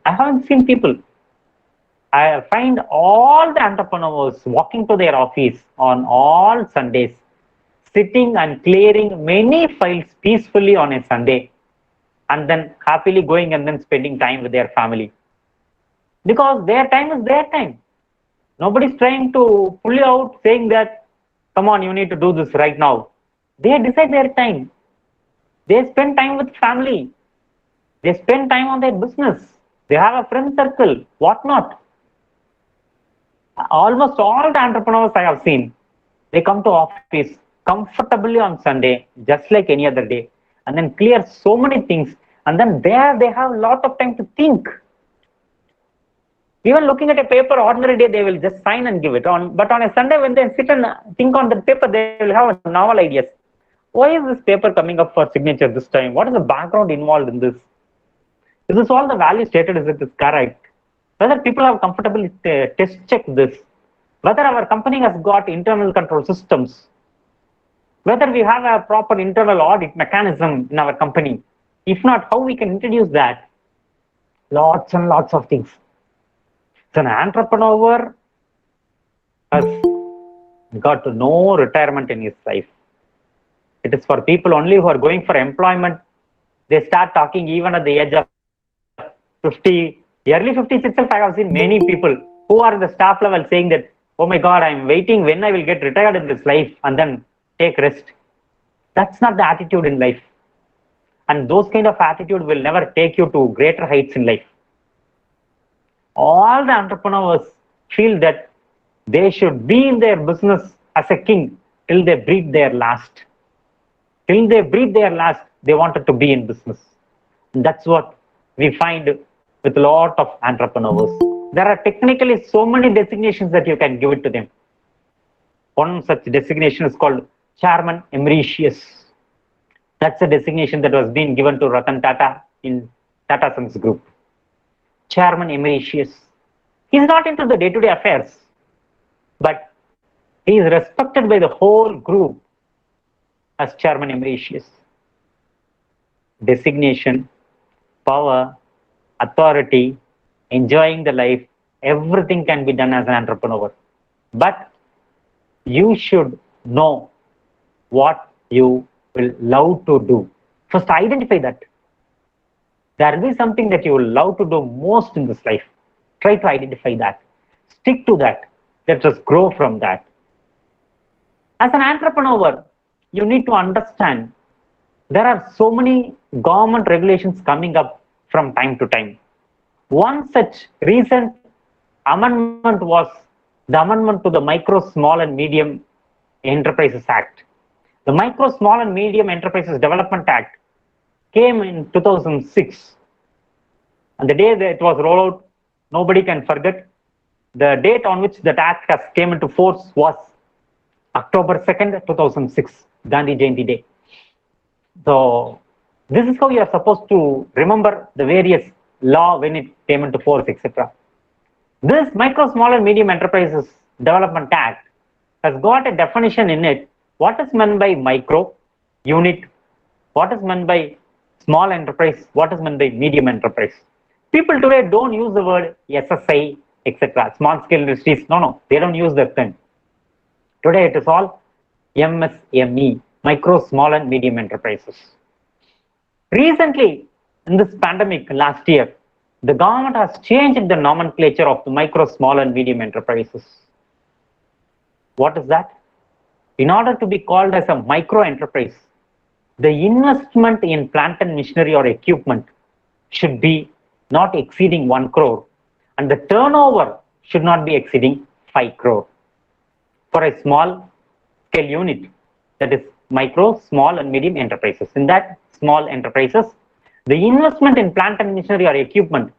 I haven't seen people. I find all the entrepreneurs walking to their office on all Sundays, sitting and clearing many files peacefully on a Sunday, and then happily going and then spending time with their family. Because their time is their time. Nobody's trying to pull you out saying that, come on, you need to do this right now. They decide their time. They spend time with family. They spend time on their business. They have a friend circle, whatnot. Almost all the entrepreneurs I have seen, they come to office comfortably on Sunday, just like any other day, and then clear so many things. And then there they have a lot of time to think. Even looking at a paper, ordinary day, they will just sign and give it on. But on a Sunday, when they sit and think on the paper, they will have novel ideas. Why is this paper coming up for signature this time? What is the background involved in this? Is this all the value stated? Is it correct? Whether people have comfortably test check this. Whether our company has got internal control systems. Whether we have a proper internal audit mechanism in our company. If not, how we can introduce that? lots and lots of things. So an entrepreneur has got no retirement in his life. It is for people only who are going for employment. They start talking even at the age of 50, early 50s itself. I have seen many people who are in the staff level saying that, oh my God, I'm waiting when I will get retired in this life and then take rest. That's not the attitude in life. And those kind of attitude will never take you to greater heights in life. All the entrepreneurs feel that they should be in their business as a king till they breathe their last. Till they breathe their last, they wanted to be in business. And that's what we find with a lot of entrepreneurs. There are technically so many designations that you can give it to them. One such designation is called Chairman Emeritus. That's a designation that was being given to Ratan Tata in Tata Sons Group. Chairman Emeritus. He's not into the day-to-day affairs, but he is respected by the whole group as Chairman Emeritus. Designation, power, authority, enjoying the life, everything can be done as an entrepreneur. But you should know what you will love to do. First, identify that. There will be something that you will love to do most in this life. Try to identify that. Stick to that. Let us grow from that. As an entrepreneur, you need to understand there are so many government regulations coming up from time to time. One such recent amendment was the amendment to the Micro, Small and Medium Enterprises Act. The Micro, Small and Medium Enterprises Development Act came in 2006. And the day that it was rolled out, nobody can forget. The date on which that act has came into force was October 2nd, 2006, Gandhi Jayanti Day. So this is how you are supposed to remember the various law when it came into force, etc. This Micro, Small and Medium Enterprises Development Act has got a definition in it. What is meant by micro, unit, what is meant by small enterprise, what is meant by medium enterprise. People today don't use the word SSI, etc. Small scale industries. No, they don't use that term. Today it is all MSME, micro, small and medium enterprises. Recently, in this pandemic last year, the government has changed the nomenclature of the micro, small and medium enterprises. What is that? In order to be called as a micro enterprise, the investment in plant and machinery or equipment should be not exceeding 1 crore and the turnover should not be exceeding 5 crore. For a small scale unit, that is micro, small and medium enterprises. In that small enterprises, the investment in plant and machinery or equipment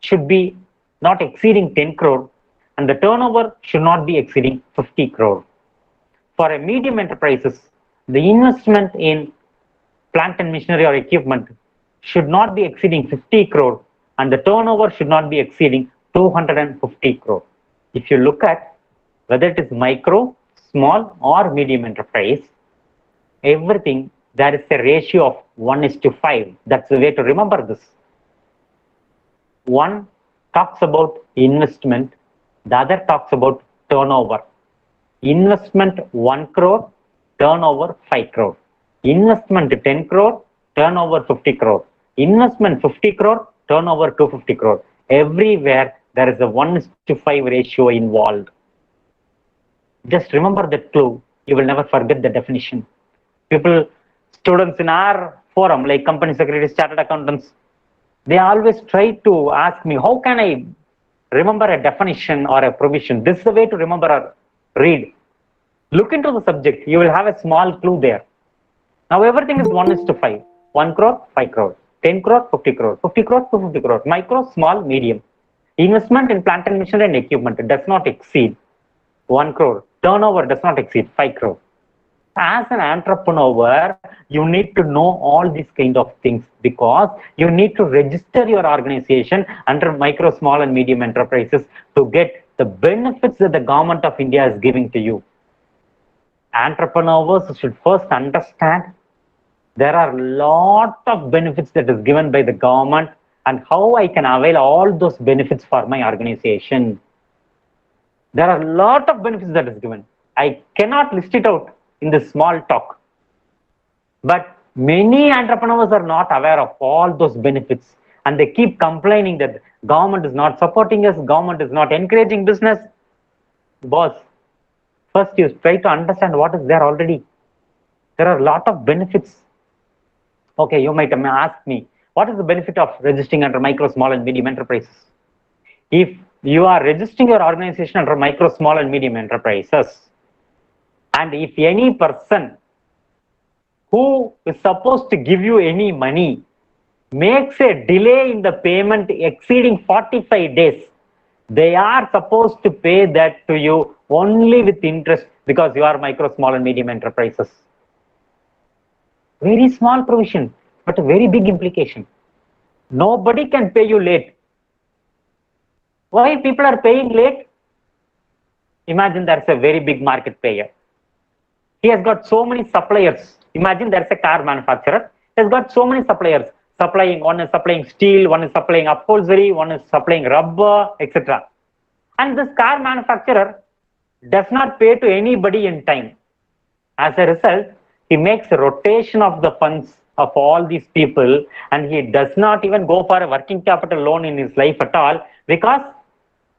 should be not exceeding 10 crore and the turnover should not be exceeding 50 crore. For a medium enterprises, the investment in plant and machinery or equipment should not be exceeding 50 crore and the turnover should not be exceeding 250 crore. If you look at whether it is micro, small or medium enterprise, everything there is a ratio of 1:5. That's the way to remember this. One talks about investment, the other talks about turnover. Investment 1 crore, turnover 5 crore. Investment 10 crore, turnover 50 crore. Investment 50 crore, turnover 250 crore. Everywhere there is a 1:5 ratio involved. Just remember that clue. You will never forget the definition. People, students in our forum, like company secretaries, chartered accountants, they always try to ask me, how can I remember a definition or a provision? This is the way to remember or read. Look into the subject. You will have a small clue there. Now everything is 1:5. 1 crore, 5 crore. 10 crore, 50 crore. 50 crore, 250 crore. Micro, small, medium. Investment in plant and machinery and equipment does not exceed 1 crore. Turnover does not exceed 5 crore. As an entrepreneur, you need to know all these kind of things because you need to register your organization under micro, small and medium enterprises to get the benefits that the government of India is giving to you. Entrepreneurs should first understand there are a lot of benefits that is given by the government and how I can avail all those benefits for my organization. There are a lot of benefits that is given. I cannot list it out in this small talk. But many entrepreneurs are not aware of all those benefits, and they keep complaining that government is not supporting us, government is not encouraging business. Boss, first you try to understand what is there already. There are a lot of benefits. Okay, you might ask me, what is the benefit of registering under micro, small, and medium enterprises? If you are registering your organization under micro, small, and medium enterprises, and if any person who is supposed to give you any money makes a delay in the payment exceeding 45 days, they are supposed to pay that to you only with interest, because you are micro, small, and medium enterprises. Very small provision, but a very big implication. Nobody can pay you late. Why people are paying late? Imagine there's a very big market player. He has got so many suppliers. Imagine there's a car manufacturer. He has got so many suppliers. One is supplying steel, one is supplying upholstery, one is supplying rubber, etc. And this car manufacturer does not pay to anybody in time. As a result, he makes a rotation of the funds of all these people, and he does not even go for a working capital loan in his life at all, because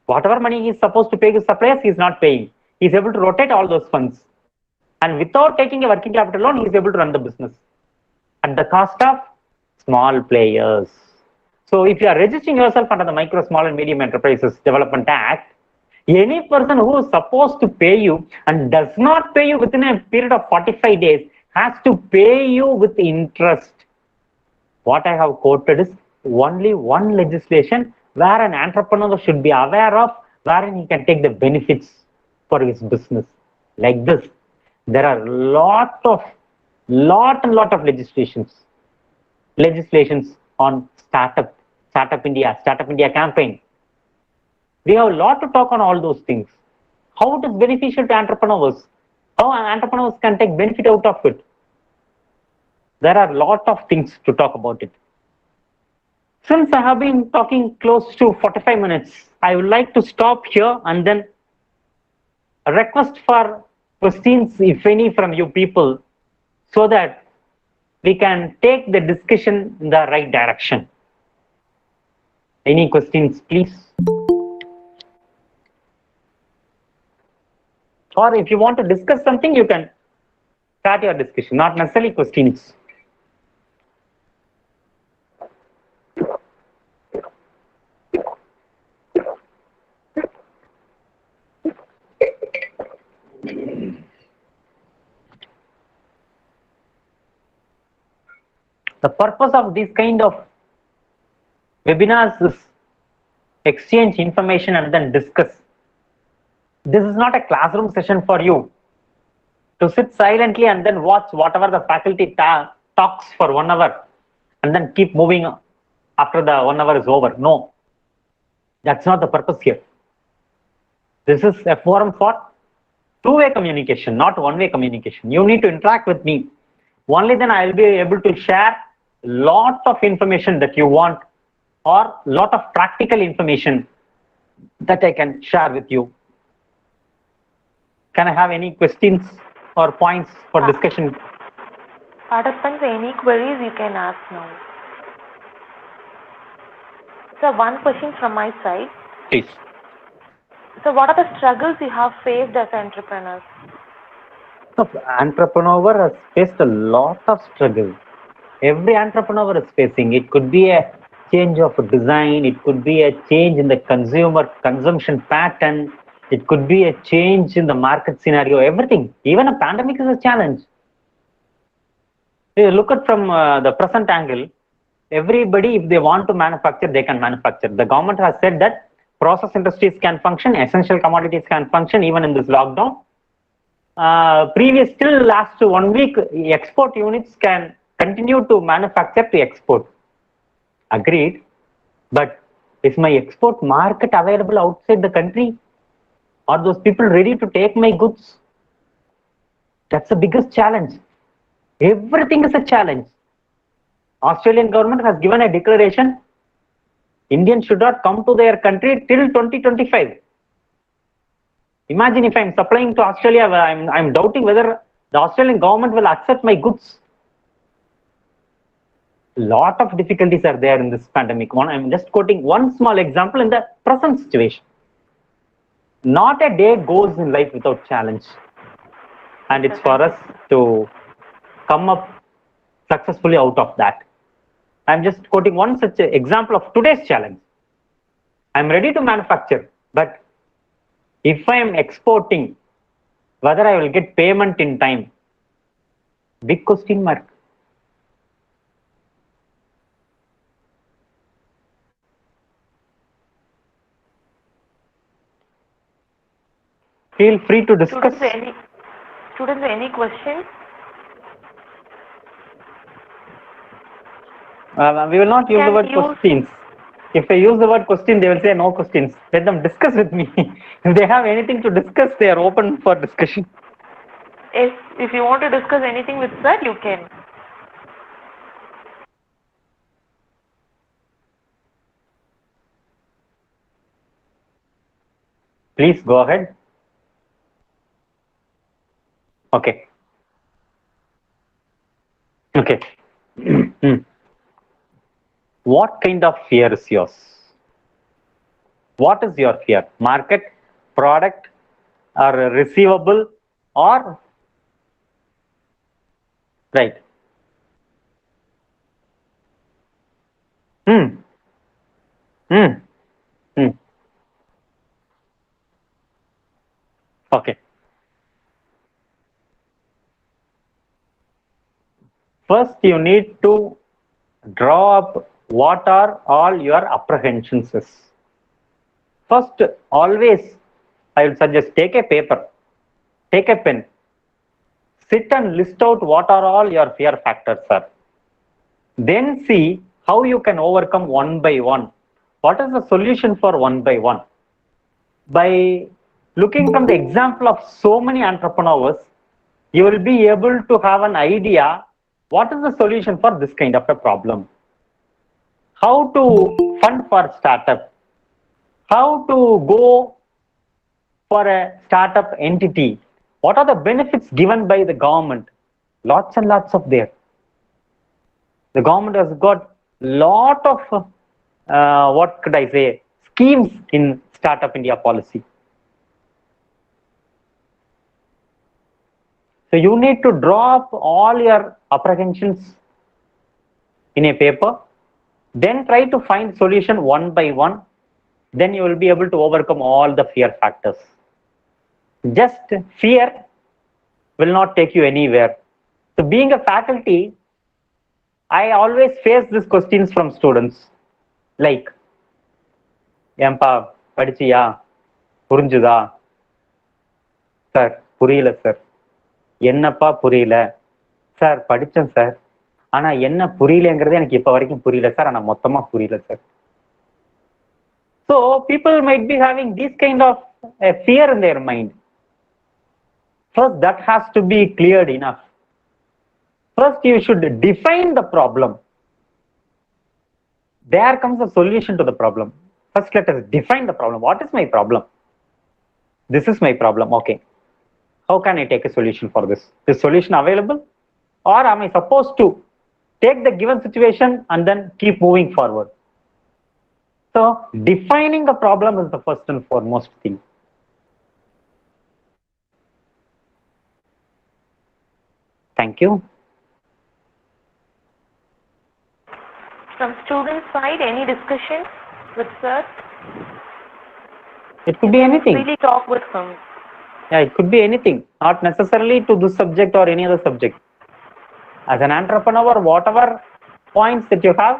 whatever money he is supposed to pay to suppliers, he is not paying. He is able to rotate all those funds. And without taking a working capital loan, he is able to run the business at the cost of small players. So if you are registering yourself under the Micro, Small and Medium Enterprises Development Act, any person who is supposed to pay you and does not pay you within a period of 45 days has to pay you with interest. What I have quoted is only one legislation where an entrepreneur should be aware of, wherein he can take the benefits for his business. Like this, there are lot of legislations on Startup India campaign. We have a lot to talk on all those things. How it is beneficial to entrepreneurs, how entrepreneurs can take benefit out of it. There are a lot of things to talk about it. Since I have been talking close to 45 minutes, I would like to stop here and then request for questions, if any, from you people, so that we can take the discussion in the right direction. Any questions, please? Or if you want to discuss something, you can start your discussion, not necessarily questions. The purpose of this kind of webinars is exchange information and then discuss. This is not a classroom session for you to sit silently and then watch whatever the faculty talks for 1 hour and then keep moving after the 1 hour is over. No, that's not the purpose here. This is a forum for two-way communication, not one-way communication. You need to interact with me. Only then I will be able to share lot of information that you want, or lot of practical information that I can share with you. Can I have any questions or points for discussion? Participants, any queries you can ask now. So one question from my side. Please. So what are the struggles you have faced as entrepreneurs? So, entrepreneur has faced a lot of struggle. Every entrepreneur is facing. It could be a change of design. It could be a change in the consumer consumption pattern. It could be a change in the market scenario. Everything. Even a pandemic is a challenge. You look at from the present angle. Everybody, if they want to manufacture, they can manufacture. The government has said that process industries can function, essential commodities can function even in this lockdown. Till last 1 week, export units can continue to manufacture to export. Agreed. But is my export market available outside the country? Are those people ready to take my goods? That's the biggest challenge. Everything is a challenge. Australian government has given a declaration Indians should not come to their country till 2025. Imagine if I'm supplying to Australia, I'm doubting whether the Australian government will accept my goods. Lot of difficulties are there in this pandemic. I'm just quoting one small example in the present situation. Not a day goes in life without challenge. And it's for us to come up successfully out of that. I'm just quoting one such example of today's challenge. I'm ready to manufacture, but if I am exporting, whether I will get payment in time, big question mark. Feel free to discuss. Students, any questions? We will not use the word questions. If I use the word question, they will say no questions. Let them discuss with me. If they have anything to discuss, they are open for discussion. If you want to discuss anything with sir, you can. Please go ahead. Okay. Okay. What kind of fear is yours? What is your fear? Market, product, or receivable, or right? Okay. First, you need to draw up what are all your apprehensions is. First, always, I will suggest take a paper, take a pen, sit and list out what are all your fear factors are. Then see how you can overcome one by one. What is the solution for one by one? By looking from the example of so many entrepreneurs, you will be able to have an idea what is the solution for this kind of a problem. How to fund for startup, how to go for a startup entity, what are the benefits given by the government? Lots and lots of there. The government has got lot of what could I say, schemes in Startup India policy. So you need to draw up all your apprehensions in a paper, then try to find solution one by one. Then you will be able to overcome all the fear factors. Just fear will not take you anywhere. So being a faculty, I always face these questions from students like, Yampa, Padichiya, Purunjuda, sir, Purila, sir. என்னப்பா புரியல sir, படிச்சேன் sir, ஆனா என்ன புரியலங்கிறது எனக்கு இப்ப வரைக்கும் புரியல sir, ஆனா மொத்தமா புரியல sir. So people might be having this kind of a fear in their mind. First, that has to be cleared enough. First, you should define the problem. There comes a solution to the problem. First, let us define the problem. What is my problem? This is my problem. Okay. How can I take a solution for this? Is solution available? Or am I supposed to take the given situation and then keep moving forward? So defining the problem is the first and foremost thing. Thank you. From student side, any discussion with sir? It could be anything. Really talk with him. Yeah, it could be anything, not necessarily to this subject or any other subject. As an entrepreneur, whatever points that you have,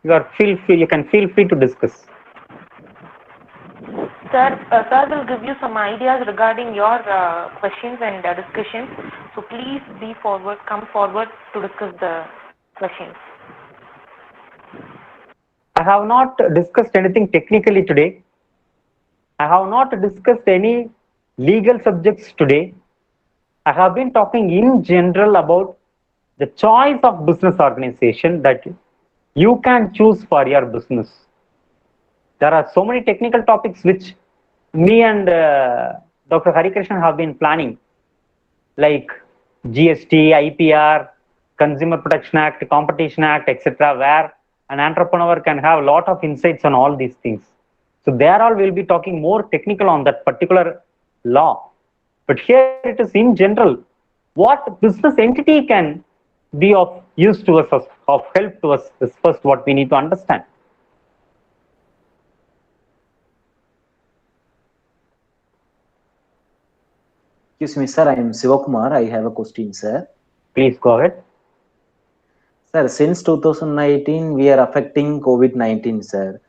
you can feel free to discuss. Sir will give you some ideas regarding your questions and discussions. So please come forward to discuss the questions. I have not discussed anything technically today. I have not discussed any legal subjects today. I have been talking in general about the choice of business organization that you can choose for your business. There are so many technical topics which me and Dr. Harikrishnan have been planning, like GST, IPR, Consumer Protection Act, Competition Act, etc., where an entrepreneur can have a lot of insights on all these things. So there all we'll be talking more technical on that particular law. But here it is in general, what business entity can be of use to us, of help to us, is first what we need to understand. Excuse me, sir. I am Sivakumar. I have a question, sir. Please go ahead. Sir, since 2019, we are affecting COVID-19, sir.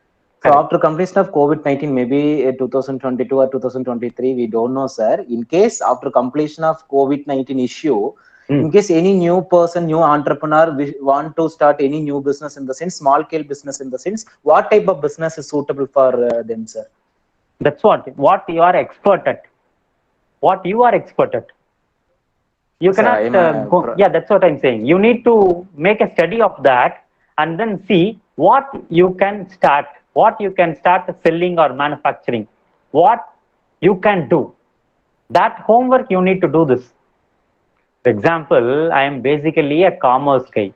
So Correct. after completion of COVID-19, maybe 2022 or 2023, we don't know, sir. In case after completion of COVID-19 issue, in case any new person, new entrepreneur want to start any new business, in the sense, small scale business, in the sense, what type of business is suitable for them, sir? That's what you are expert at. What you are expert at. You cannot go. Yeah, that's what I'm saying. You need to make a study of that and then see what you can start, selling or manufacturing, what you can do. That homework you need to do this. For example, I am basically a commerce guy.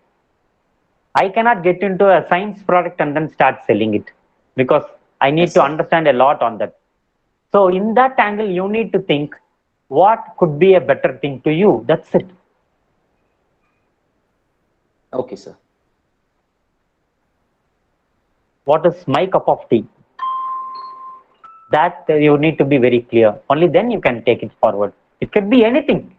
I cannot get into a science product and then start selling it because I need to understand a lot on that. So in that angle, you need to think what could be a better thing to you. That's it. Okay, sir. What is my cup of tea? That you need to be very clear. Only then you can take it forward. It could be anything.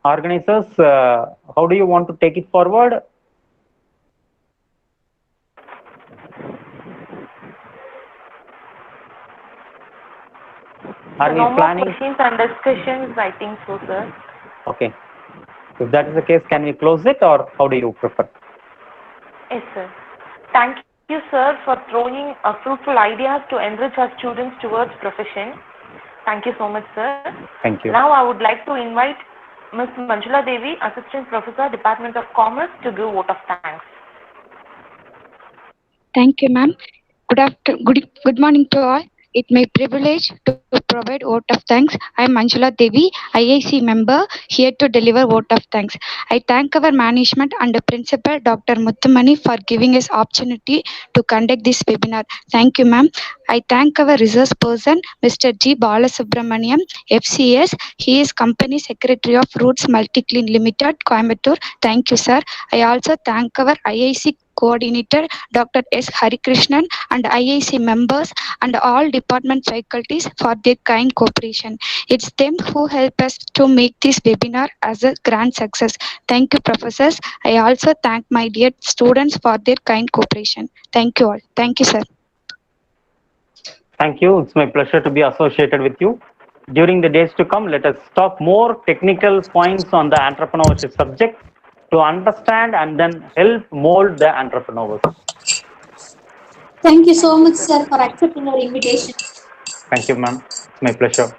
Organizers, how do you want to take it forward? Are we planning? No more questions and discussions, I think so, sir. Okay. If that is the case, can we close it or how do you prefer? Yes, sir. Thank you, sir, for throwing fruitful ideas to enrich our students towards profession. Thank you so much, sir. Thank you. Now I would like to invite Ms. Manjula Devi, Assistant Professor, Department of Commerce, to give vote of thanks. Thank you, ma'am. Good morning to all. It's my privilege to provide vote of thanks. I am Manjula Devi, IIC member, here to deliver vote of thanks. I thank our management and the principal, Dr. Muthamani, for giving us opportunity to conduct this webinar. Thank you, ma'am. I thank our resource person, Mr. G. Balasubramaniam, FCS. He is Company Secretary of Roots Multiclean Limited, Coimbatore. Thank you, sir. I also thank our IIC coordinator, Dr. S. Harikrishnan, and IIC members and all department faculties for their kind cooperation. It's them who help us to make this webinar as a grand success. Thank you, professors. I also thank my dear students for their kind cooperation. Thank you all. Thank you, sir. Thank you. It's my pleasure to be associated with you. During the days to come, let us talk more technical points on the entrepreneurship subject to understand and then help mold the entrepreneurs. Thank you so much, sir, for accepting our invitation. Thank you, ma'am. It's my pleasure.